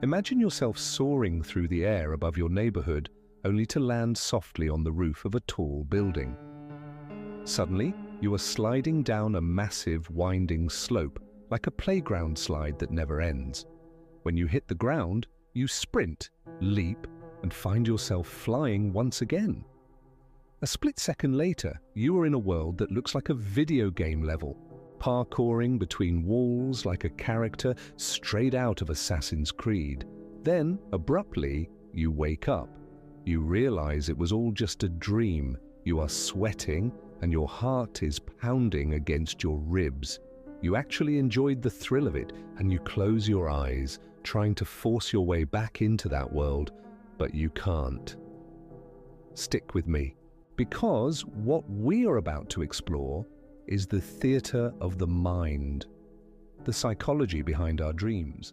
Imagine yourself soaring through the air above your neighborhood, only to land softly on the roof of a tall building. Suddenly, you are sliding down a massive, winding slope, like a playground slide that never ends. When you hit the ground, you sprint, leap, and find yourself flying once again. A split second later, you are in a world that looks like a video game level, parkouring between walls like a character straight out of Assassin's Creed. Then, abruptly, you wake up. You realize it was all just a dream. You are sweating, and your heart is pounding against your ribs. You actually enjoyed the thrill of it, and you close your eyes, trying to force your way back into that world, but you can't. Stick with me, because what we are about to explore is the theater of the mind, the psychology behind our dreams.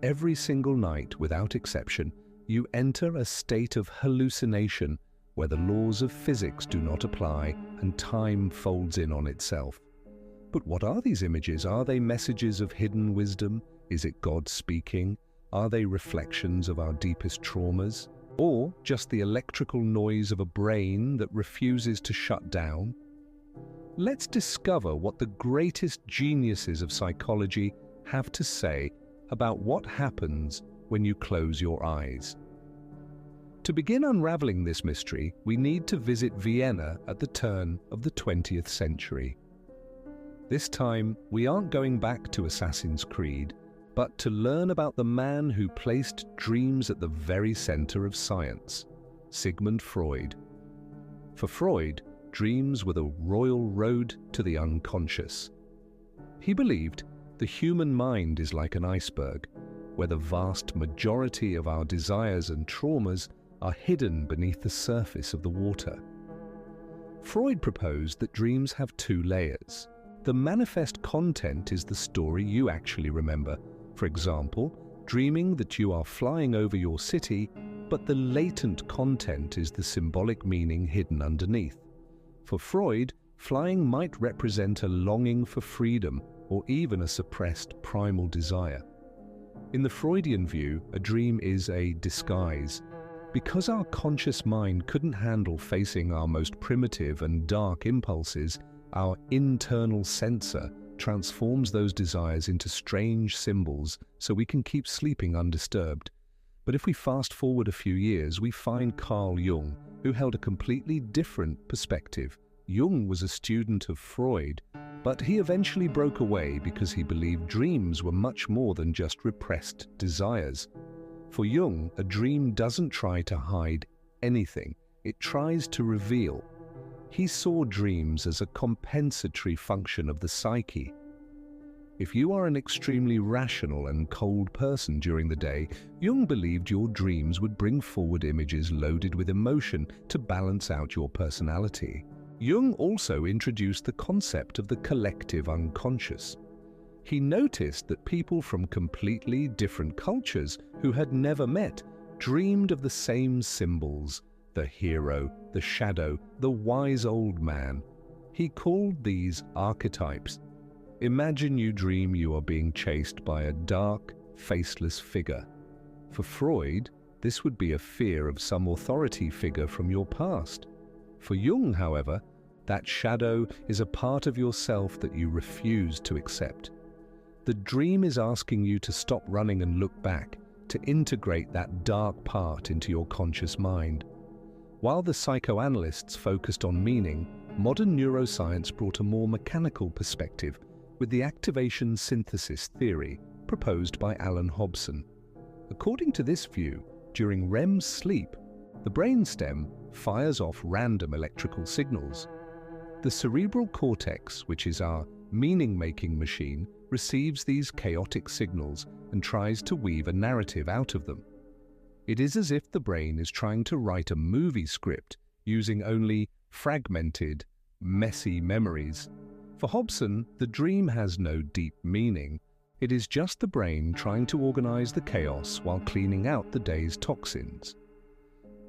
Every single night, without exception, you enter a state of hallucination where the laws of physics do not apply and time folds in on itself. But what are these images? Are they messages of hidden wisdom? Is it God speaking? Are they reflections of our deepest traumas? Or just the electrical noise of a brain that refuses to shut down? Let's discover what the greatest geniuses of psychology have to say about what happens when you close your eyes. To begin unraveling this mystery, we need to visit Vienna at the turn of the 20th century. This time, we aren't going back to Assassin's Creed, but to learn about the man who placed dreams at the very center of science, Sigmund Freud. For Freud, dreams were the royal road to the unconscious. He believed the human mind is like an iceberg, where the vast majority of our desires and traumas are hidden beneath the surface of the water. Freud proposed that dreams have two layers. The manifest content is the story you actually remember. For example, dreaming that you are flying over your city, but the latent content is the symbolic meaning hidden underneath. For Freud, flying might represent a longing for freedom or even a suppressed primal desire. In the Freudian view, a dream is a disguise. Because our conscious mind couldn't handle facing our most primitive and dark impulses, our internal censor transforms those desires into strange symbols so we can keep sleeping undisturbed. But if we fast forward a few years, we find Carl Jung, who held a completely different perspective. Jung was a student of Freud, but he eventually broke away because he believed dreams were much more than just repressed desires. For Jung, a dream doesn't try to hide anything, it tries to reveal. He saw dreams as a compensatory function of the psyche. If you are an extremely rational and cold person during the day, Jung believed your dreams would bring forward images loaded with emotion to balance out your personality. Jung also introduced the concept of the collective unconscious. He noticed that people from completely different cultures who had never met dreamed of the same symbols: the hero, the shadow, the wise old man. He called these archetypes. Imagine you dream you are being chased by a dark, faceless figure. For Freud, this would be a fear of some authority figure from your past. For Jung, however, that shadow is a part of yourself that you refuse to accept. The dream is asking you to stop running and look back, to integrate that dark part into your conscious mind. While the psychoanalysts focused on meaning, modern neuroscience brought a more mechanical perspective with the activation synthesis theory proposed by Alan Hobson. According to this view, during REM sleep, the brainstem fires off random electrical signals. The cerebral cortex, which is our meaning-making machine, receives these chaotic signals and tries to weave a narrative out of them. It is as if the brain is trying to write a movie script using only fragmented, messy memories. For Hobson, the dream has no deep meaning. It is just the brain trying to organize the chaos while cleaning out the day's toxins.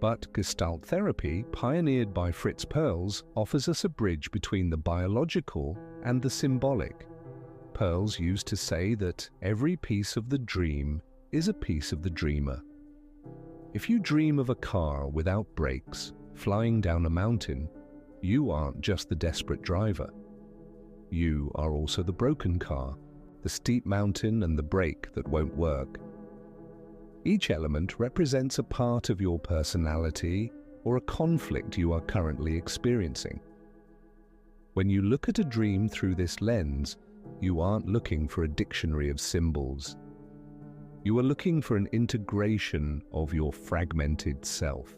But Gestalt Therapy, pioneered by Fritz Perls, offers us a bridge between the biological and the symbolic. Perls used to say that every piece of the dream is a piece of the dreamer. If you dream of a car without brakes, flying down a mountain, you aren't just the desperate driver. You are also the broken car, the steep mountain and the brake that won't work. Each element represents a part of your personality or a conflict you are currently experiencing. When you look at a dream through this lens, you aren't looking for a dictionary of symbols. You are looking for an integration of your fragmented self.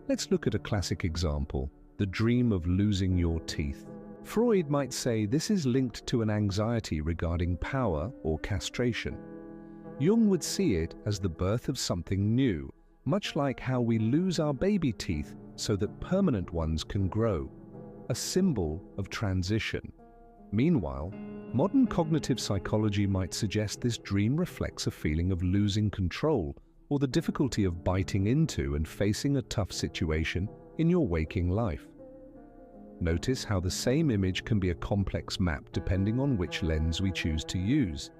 Let's look at a classic example, the dream of losing your teeth. Freud might say this is linked to an anxiety regarding power or castration. Jung would see it as the birth of something new, much like how we lose our baby teeth so that permanent ones can grow, a symbol of transition. Meanwhile, modern cognitive psychology might suggest this dream reflects a feeling of losing control or the difficulty of biting into and facing a tough situation in your waking life. Notice how the same image can be a complex map depending on which lens we choose to use.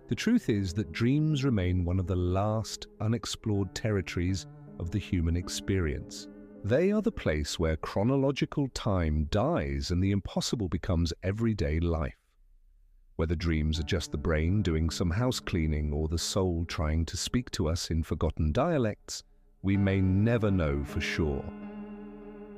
The truth is that dreams remain one of the last unexplored territories of the human experience. They are the place where chronological time dies and the impossible becomes everyday life. Whether dreams are just the brain doing some house cleaning or the soul trying to speak to us in forgotten dialects, we may never know for sure.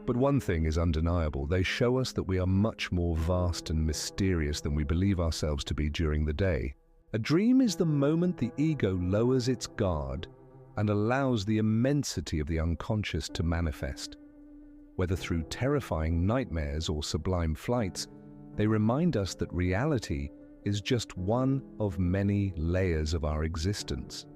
But one thing is undeniable: they show us that we are much more vast and mysterious than we believe ourselves to be during the day. A dream is the moment the ego lowers its guard and allows the immensity of the unconscious to manifest. Whether through terrifying nightmares or sublime flights, they remind us that reality is just one of many layers of our existence.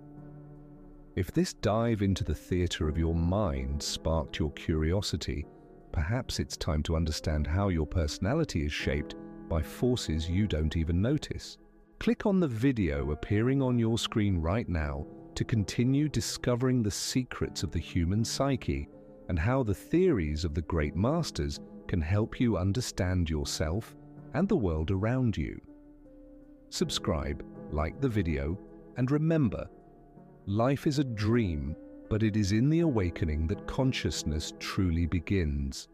If this dive into the theater of your mind sparked your curiosity, perhaps it's time to understand how your personality is shaped by forces you don't even notice. Click on the video appearing on your screen right now to continue discovering the secrets of the human psyche and how the theories of the great masters can help you understand yourself and the world around you. Subscribe, like the video, and remember, life is a dream, but it is in the awakening that consciousness truly begins.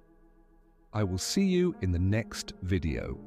I will see you in the next video.